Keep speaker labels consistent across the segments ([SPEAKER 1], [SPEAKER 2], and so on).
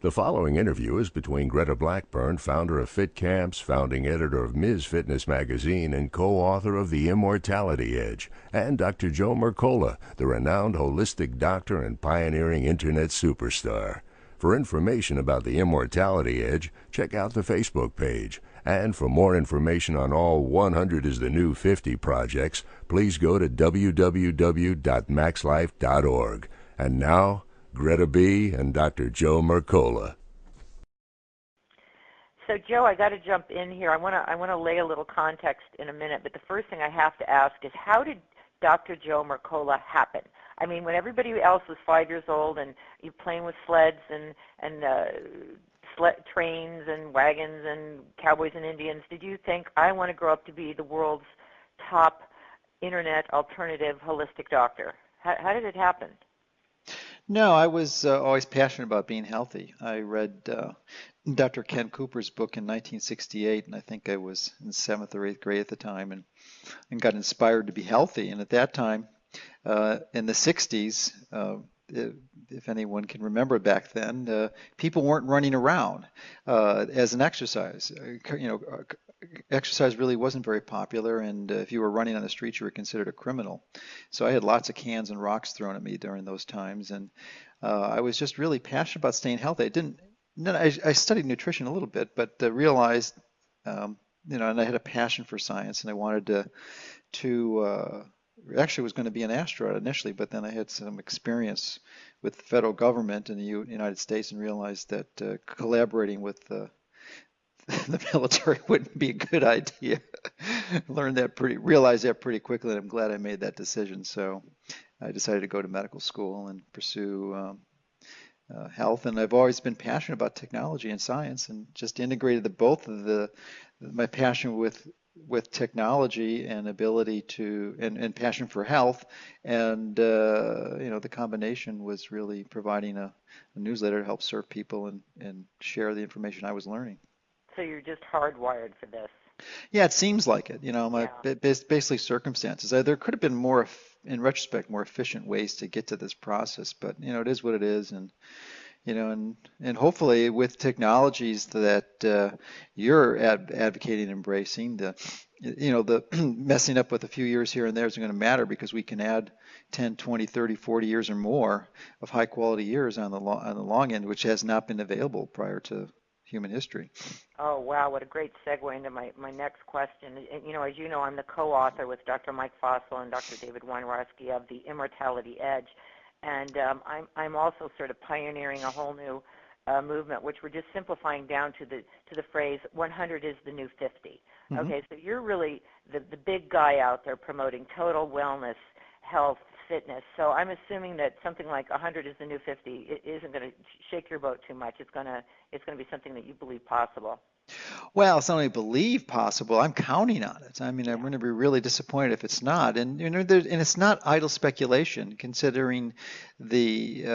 [SPEAKER 1] The following interview is between Greta Blackburn, founder of Fit Camps, founding editor of Ms. Fitness magazine, and co-author of The Immortality Edge, and Dr. Joe Mercola, the renowned holistic doctor and pioneering internet superstar. For information about The Immortality Edge, check out the Facebook page. And for more information on all 100 is the New 50 projects, please go to www.maxlife.org. And now, Greta B. and Dr. Joe Mercola.
[SPEAKER 2] So, Joe, I got to jump in here. I want to lay a little context in a minute, but the first thing I have to ask is, how did Dr. Joe Mercola happen? I mean, when everybody else was 5 years old and you're playing with sleds and trains and wagons and cowboys and Indians, did you think, I want to grow up to be the world's top internet alternative holistic doctor? How did it happen?
[SPEAKER 3] No, I was always passionate about being healthy. I read Dr. Ken Cooper's book in 1968, and I think I was in 7th or 8th grade at the time, and got inspired to be healthy. And at that time, in the 60s, if anyone can remember back then, people weren't running around as an exercise. Exercise really wasn't very popular, and if you were running on the street, you were considered a criminal. So I had lots of cans and rocks thrown at me during those times, and I was just really passionate about staying healthy. I studied nutrition a little bit, but realized, and I had a passion for science, and I wanted to actually was going to be an astronaut initially, but then I had some experience with the federal government in the United States and realized that collaborating with the military wouldn't be a good idea. Realized that pretty quickly, and I'm glad I made that decision. So I decided to go to medical school and pursue health, and I've always been passionate about technology and science, and just integrated both of my passion with technology and ability to and passion for health, and the combination was really providing a newsletter to help serve people and share the information I was learning.
[SPEAKER 2] So you're just hardwired for this.
[SPEAKER 3] Yeah, it seems like it. Basically circumstances. There could have been in retrospect, more efficient ways to get to this process, but it is what it is, and hopefully with technologies that you're advocating, embracing, the messing up with a few years here and there isn't going to matter, because we can add 10, 20, 30, 40 years or more of high quality years on the long end, which has not been available prior to human history.
[SPEAKER 2] Oh, wow, what a great segue into my next question. As you know, I'm the co-author with Dr. Mike Fossil and Dr. David Weinrosky of The Immortality Edge, and I'm also sort of pioneering a whole new movement, which we're just simplifying down to the phrase 100 is the new 50. Mm-hmm. Okay, so you're really the big guy out there promoting total wellness, health, fitness. So I'm assuming that something like 100 is the new 50 isn't going to shake your boat too much. It's going to be something that you believe possible.
[SPEAKER 3] Well, it's not only believe possible, I'm counting on it. I mean, I'm going to be really disappointed if it's not. And and it's not idle speculation, considering the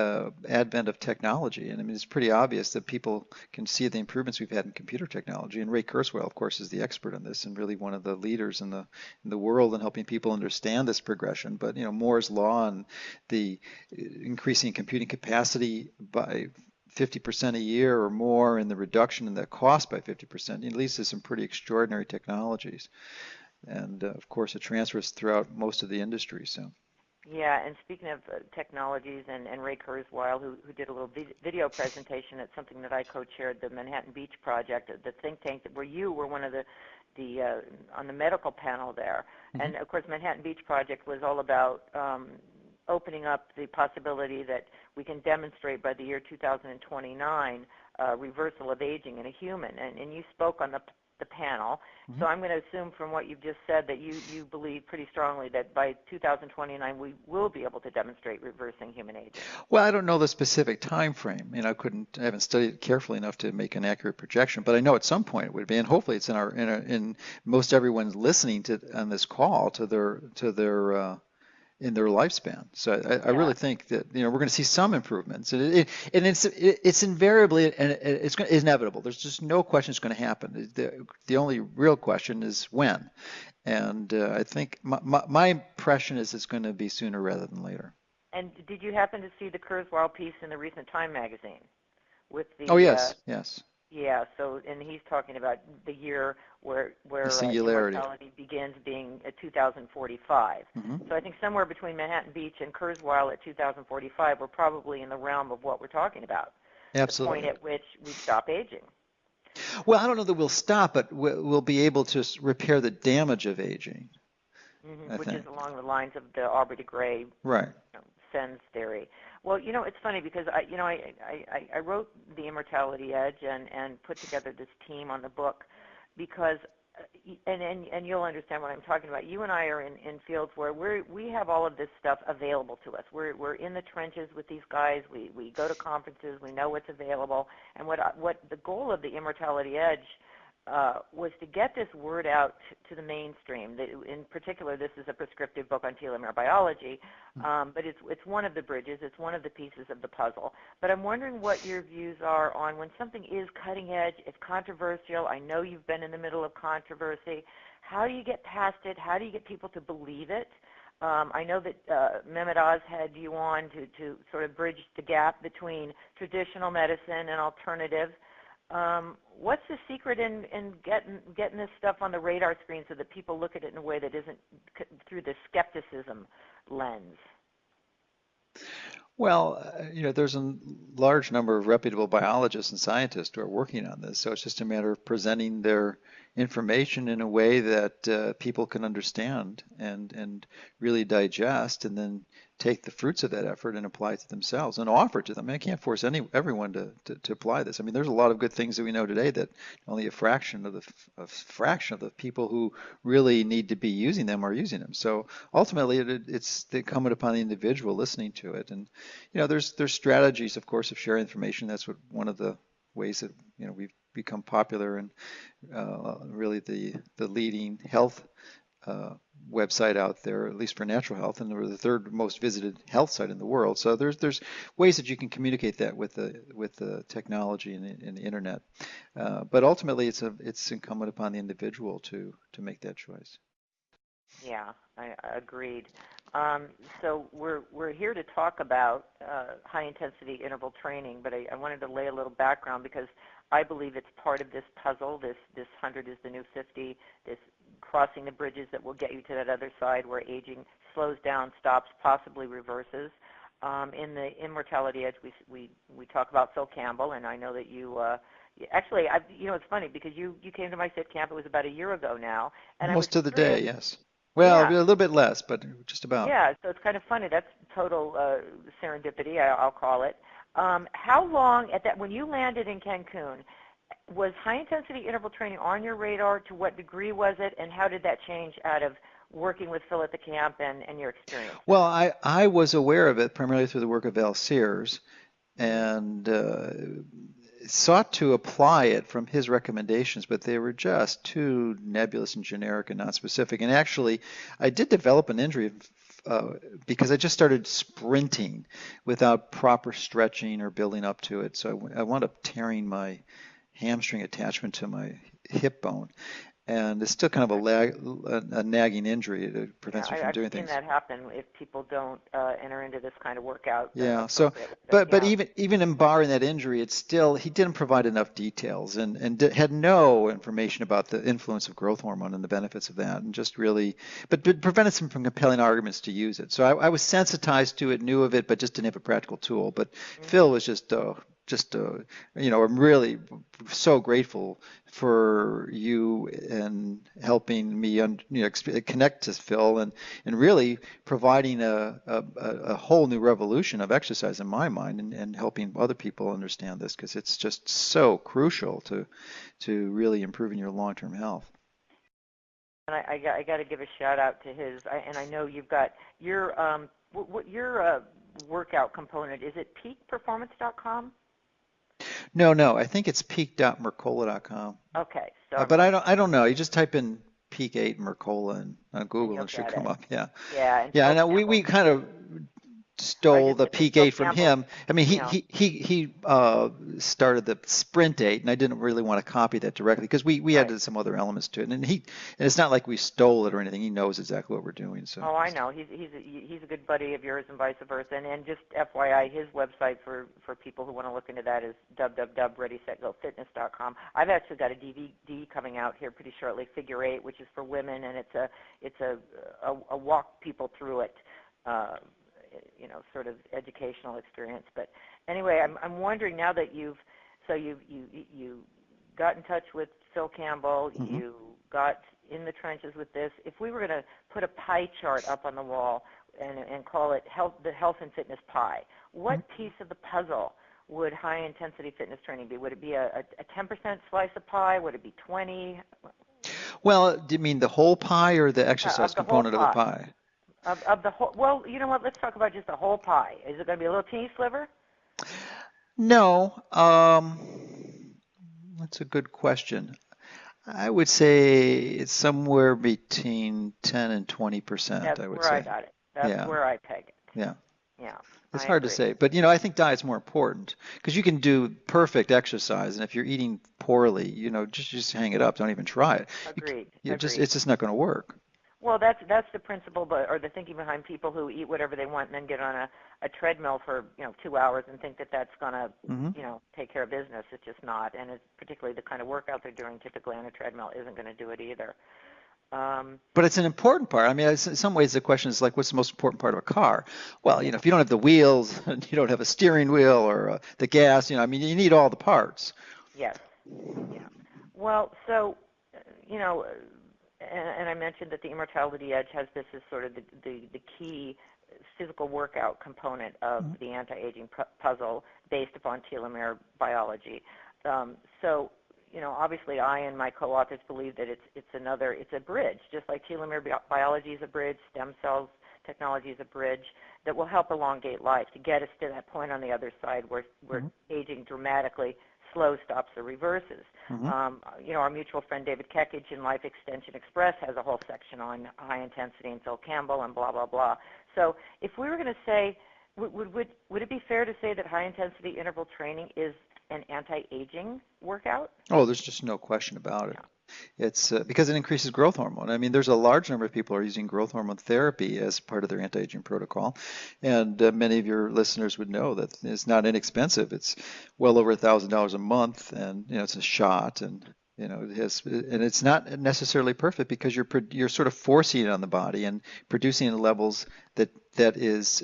[SPEAKER 3] advent of technology. And I mean, it's pretty obvious that people can see the improvements we've had in computer technology. And Ray Kurzweil, of course, is the expert on this and really one of the leaders in the world in helping people understand this progression. But Moore's law and the increasing computing capacity by 50% a year or more, and the reduction in the cost by 50%, it leads to some pretty extraordinary technologies. And of course, it transfers throughout most of the industry. So.
[SPEAKER 2] Yeah, and speaking of technologies, and Ray Kurzweil, who did a little video presentation at something that I co-chaired, the Manhattan Beach Project, the think tank where you were one of the on the medical panel there. Mm-hmm. And of course, Manhattan Beach Project was all about opening up the possibility that we can demonstrate by the year 2029 reversal of aging in a human. And you spoke on the panel. Mm-hmm. So I'm going to assume from what you've just said that you believe pretty strongly that by 2029 we will be able to demonstrate reversing human aging.
[SPEAKER 3] Well, I don't know the specific time frame. I haven't studied it carefully enough to make an accurate projection, but I know at some point it would be, and hopefully it's in most everyone's listening to on this call to their in their lifespan. So I really think that we're going to see some improvements, and it's invariably and it's inevitable. There's just no question it's going to happen. The only real question is when, and I think my impression is it's going to be sooner rather than later.
[SPEAKER 2] And did you happen to see the Kurzweil piece in the recent Time magazine, with
[SPEAKER 3] Oh,
[SPEAKER 2] the
[SPEAKER 3] yes, yes.
[SPEAKER 2] yeah. So, and he's talking about the year where
[SPEAKER 3] The singularity.
[SPEAKER 2] immortality begins being at 2045.
[SPEAKER 3] Hmm.
[SPEAKER 2] So I think somewhere between Manhattan Beach and Kurzweil at 2045, we're probably in the realm of what we're talking about, the point
[SPEAKER 3] Absolutely.
[SPEAKER 2] at which we stop aging.
[SPEAKER 3] Well, I don't know that we'll stop, but we'll be able to repair the damage of aging, I
[SPEAKER 2] Which is
[SPEAKER 3] think.
[SPEAKER 2] along the lines of the Aubrey de Grey
[SPEAKER 3] Right.
[SPEAKER 2] Sen's theory. Well, it's funny because I wrote The Immortality Edge and put together this team on the book because and you'll understand what I'm talking about. You and I are in fields where we have all of this stuff available to us. We're in the trenches with these guys. We go to conferences. We know what's available. And what the goal of the Immortality Edge was to get this word out to the mainstream. In particular, this is a prescriptive book on telomere biology, but it's one of the bridges. It's one of the pieces of the puzzle. But I'm wondering what your views are on when something is cutting edge, it's controversial. I know you've been in the middle of controversy. How do you get past it? How do you get people to believe it? I know that Mehmet Oz had you on to sort of bridge the gap between traditional medicine and alternative. What's the secret in getting this stuff on the radar screen so that people look at it in a way that isn't through the skepticism lens?
[SPEAKER 3] Well, there's a large number of reputable biologists and scientists who are working on this, so it's just a matter of presenting their information in a way that people can understand and really digest, and then take the fruits of that effort and apply it to themselves and offer it to them. I can't force everyone to apply this. I mean, there's a lot of good things that we know today that only a fraction of the people who really need to be using them are using them. So ultimately, it's incumbent upon the individual listening to it. And there's strategies, of course, of sharing information. That's one of the ways that we've become popular and really the leading health website out there, at least for natural health, and we're the third most visited health site in the world. So there's ways that you can communicate that with the technology and the internet. But ultimately, it's incumbent upon the individual to make that choice.
[SPEAKER 2] Yeah, I agreed. So we're here to talk about high intensity interval training, but I wanted to lay a little background because I believe it's part of this puzzle. This 100 is the new 50. This crossing the bridges that will get you to that other side where aging slows down, stops, possibly reverses. In the Immortality Edge, we talk about Phil Campbell, and I know that you. Actually, it's funny because you came to my sit camp. It was about a year ago now, and I was
[SPEAKER 3] Most of the
[SPEAKER 2] curious.
[SPEAKER 3] day, yes. Well,
[SPEAKER 2] Yeah.
[SPEAKER 3] a little bit less, but just about.
[SPEAKER 2] Yeah, so it's kind of funny. That's total serendipity, I'll call it. How long when you landed in Cancun, was high intensity interval training on your radar? To what degree was it, and how did that change out of working with Phil at the camp and your experience?
[SPEAKER 3] Well, I was aware of it primarily through the work of Al Sears,
[SPEAKER 2] Mm-hmm.
[SPEAKER 3] and sought to apply it from his recommendations, but they were just too nebulous and generic and non-specific. And actually, I did develop an injury because I just started sprinting without proper stretching or building up to it. So I wound up tearing my hamstring attachment to my hip bone. And it's still kind of a nagging injury that
[SPEAKER 2] Yeah,
[SPEAKER 3] prevents me from
[SPEAKER 2] I've
[SPEAKER 3] doing
[SPEAKER 2] seen
[SPEAKER 3] things.
[SPEAKER 2] that happen if people don't enter into this kind of workout
[SPEAKER 3] Yeah. So,
[SPEAKER 2] appropriately.
[SPEAKER 3] but
[SPEAKER 2] Yeah.
[SPEAKER 3] even in barring that injury, it's still he didn't provide enough details and had no information about the influence of growth hormone and the benefits of that, and just really, but prevented him from compelling arguments to use it. So I was sensitized to it, knew of it, but just didn't have a practical tool. But Phil was I'm really so grateful for you and helping me connect to Phil and really providing a whole new revolution of exercise in my mind, and helping other people understand this, because it's just so crucial to really improving your long-term health.
[SPEAKER 2] And I got to give a shout out to his. And I know you've got your your workout component. Is it peakperformance.com?
[SPEAKER 3] No, I think it's peak.mercola.com.
[SPEAKER 2] Okay, so
[SPEAKER 3] But I don't know. You just type in Peak 8 Mercola on
[SPEAKER 2] and
[SPEAKER 3] Google
[SPEAKER 2] you'll
[SPEAKER 3] and it should
[SPEAKER 2] get
[SPEAKER 3] come
[SPEAKER 2] it.
[SPEAKER 3] up. Yeah.
[SPEAKER 2] Yeah, and
[SPEAKER 3] Yeah,
[SPEAKER 2] Phil
[SPEAKER 3] I know we
[SPEAKER 2] Campbell.
[SPEAKER 3] kind of
[SPEAKER 2] I
[SPEAKER 3] stole
[SPEAKER 2] just
[SPEAKER 3] the
[SPEAKER 2] think of
[SPEAKER 3] peak
[SPEAKER 2] Phil
[SPEAKER 3] eight from
[SPEAKER 2] Campbell.
[SPEAKER 3] him. I mean,
[SPEAKER 2] You know,
[SPEAKER 3] he started the sprint eight, and I didn't really want to copy that directly because we
[SPEAKER 2] right.
[SPEAKER 3] added some other elements to it, and it's not like we stole it or anything. He knows exactly what we're doing. So
[SPEAKER 2] Oh, I know. He's a good buddy of yours, and vice versa. And just FYI, his website for people who want to look into that is www.readysetgofitness.com. I've actually got a DVD coming out here pretty shortly, Figure Eight, which is for women, and it's a walk people through it, sort of educational experience. But anyway, I'm wondering now that you got in touch with Phil Campbell,
[SPEAKER 3] hmm
[SPEAKER 2] you got in the trenches with this. If we were going to put a pie chart up on the wall and call it the health and fitness pie, what piece of the puzzle would high-intensity fitness training be? Would it be a 10% slice of pie? Would it be 20?
[SPEAKER 3] Well, do you mean the whole pie or the exercise
[SPEAKER 2] Of the whole
[SPEAKER 3] component of the
[SPEAKER 2] pie?
[SPEAKER 3] pie?
[SPEAKER 2] Of the whole? Well, you know what? Let's talk about just the whole pie. Is it going to be a little teeny sliver?
[SPEAKER 3] No, that's a good question. I would say it's somewhere between 10 and 20%,
[SPEAKER 2] That's
[SPEAKER 3] I would
[SPEAKER 2] where I
[SPEAKER 3] say.
[SPEAKER 2] got it. That's
[SPEAKER 3] Yeah,
[SPEAKER 2] where I peg it.
[SPEAKER 3] yeah.
[SPEAKER 2] Yeah,
[SPEAKER 3] It's
[SPEAKER 2] I
[SPEAKER 3] hard to
[SPEAKER 2] agree.
[SPEAKER 3] say, but I think diet's more important because you can do perfect exercise, and if you're eating poorly, just hang it up. Don't even try it.
[SPEAKER 2] Agreed.
[SPEAKER 3] It's
[SPEAKER 2] Agreed.
[SPEAKER 3] just not going to work.
[SPEAKER 2] Well, that's the principle, or the thinking behind people who eat whatever they want and then get on a treadmill for 2 hours and think that that's gonna
[SPEAKER 3] hmm
[SPEAKER 2] take care of business. It's just not, and it's particularly the kind of workout they're doing typically on a treadmill isn't going to do it either. Um,
[SPEAKER 3] But it's an important part. I mean, in some ways, the question is like, what's the most important part of a car? Well,
[SPEAKER 2] yeah.
[SPEAKER 3] if you don't have the wheels, and you don't have a steering wheel or the gas, I mean, you need all the parts.
[SPEAKER 2] Yes. Yeah. Well, so you know, and I mentioned that the Immortality Edge has this as sort of the key physical workout component of the anti-aging puzzle based upon telomere biology. So, obviously I and my co-authors believe that it's a bridge, just like telomere biology is a bridge, stem cells technology is a bridge that will help elongate life to get us to that point on the other side where aging dramatically slows, stops, or reverses.
[SPEAKER 3] Mm-hmm.
[SPEAKER 2] Our mutual friend David Kekich in Life Extension Express has a whole section on high intensity and Phil Campbell and blah, blah, blah. So if we were going to say, would it be fair to say that high intensity interval training is an anti-aging workout?
[SPEAKER 3] Oh, there's just no question about it.
[SPEAKER 2] Yeah.
[SPEAKER 3] It's because it increases growth hormone. I mean, there's a large number of people who are using growth hormone therapy as part of their anti-aging protocol, and many of your listeners would know that it's not inexpensive. It's well over $1,000 a month, and it's a shot, and it's not necessarily perfect because you're sort of forcing it on the body and producing in levels that is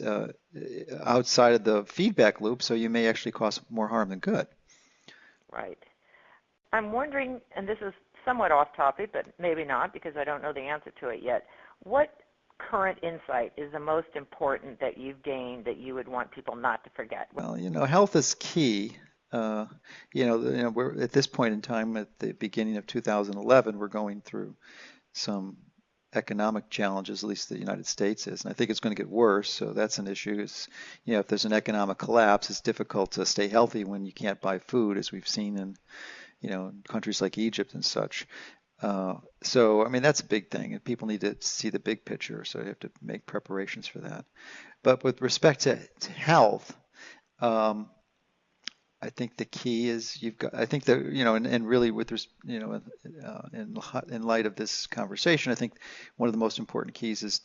[SPEAKER 3] outside of the feedback loop, so you may actually cause more harm than good.
[SPEAKER 2] Right. I'm wondering, and this is somewhat off topic, but maybe not because I don't know the answer to it yet. What current insight is the most important that you've gained that you would want people not to forget?
[SPEAKER 3] Well, health is key. We're at this point in time, at the beginning of 2011, we're going through some economic challenges, at least the United States is, and I think it's going to get worse. So that's an issue. If there's an economic collapse, it's difficult to stay healthy when you can't buy food, as we've seen in countries like Egypt and such. So, I mean, that's a big thing, and people need to see the big picture, so you have to make preparations for that. But with respect to health, I think the key is I think that, and really with this, in light of this conversation, I think one of the most important keys is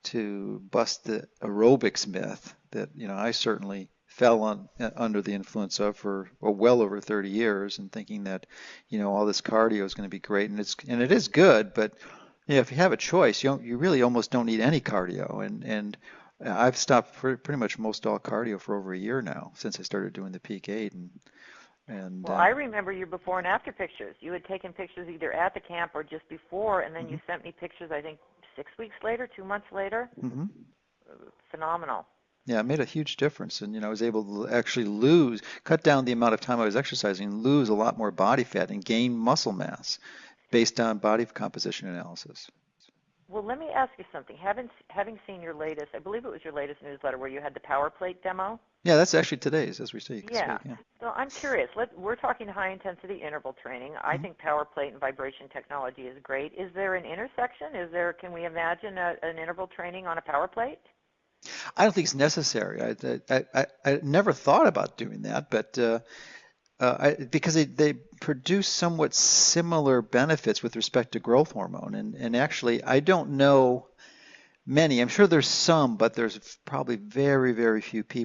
[SPEAKER 3] to bust the aerobics myth that, I certainly fell under the influence of for well over 30 years, and thinking that, all this cardio is going to be great, and it is good, but if you have a choice, you really almost don't need any cardio, and I've stopped pretty much most all cardio for over a year now since I started doing the Peak 8, and
[SPEAKER 2] Well, I remember your before and after pictures. You had taken pictures either at the camp or just before, and then you sent me pictures, I think, 6 weeks later, 2 months later.
[SPEAKER 3] mm-hmm.
[SPEAKER 2] Phenomenal.
[SPEAKER 3] Yeah, it made a huge difference, and I was able to actually cut down the amount of time I was exercising, lose a lot more body fat, and gain muscle mass based on body composition analysis.
[SPEAKER 2] Well, let me ask you something. Having seen your latest, I believe it was your latest newsletter where you had the power plate demo.
[SPEAKER 3] Yeah, that's actually today's as we speak.
[SPEAKER 2] Yeah.
[SPEAKER 3] Yeah.
[SPEAKER 2] So I'm curious. We're talking high-intensity interval training. I think power plate and vibration technology is great. Is there an intersection? Can we imagine an interval training on a power plate?
[SPEAKER 3] I don't think it's necessary. I never thought about doing that, but because they produce somewhat similar benefits with respect to growth hormone. And actually, I don't know many. I'm sure there's some, but there's probably very, very few people